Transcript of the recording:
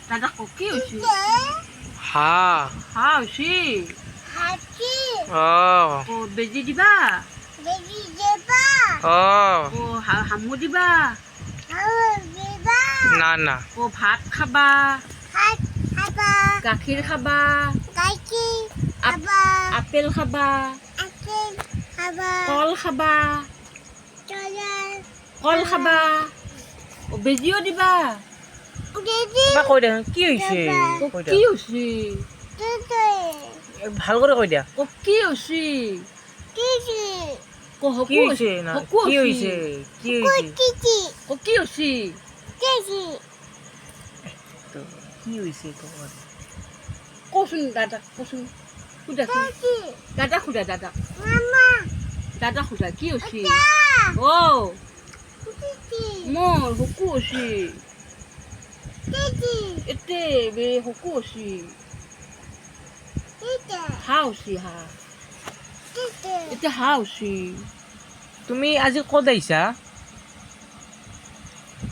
দাদা কি হয়েছে? হা হা হয়েছে। ও ও বেজি দিবা? ও ও হামু দিবা? না না ও ভাত খাবা? গাখীৰ খাবা? আপেল খাবা? কল খাবা? কল খাবা? ও বেজিও দিবা? এবাৰ কৈ দে কি হৈছে ও কৈ কি দে হৈছে? ভাল করে কৈ দিয়া ও কি হৈছে? ক কি হকু হৈছে না হকু কি হৈছে? হৈছে কি হৈছে ও কি হৈছে? তো কি হৈছে কর কচোন দাদাক কচোন সুধাচোন দাদাক সুধা দাদাক দাদাক সুধা কি হৈছে? ও মোৰ হকু হৈছে এতে বে হকু হৈছে হা হৈছে হা এতিয়া হা হৈছে তুমি আজি ক'ত আহিছা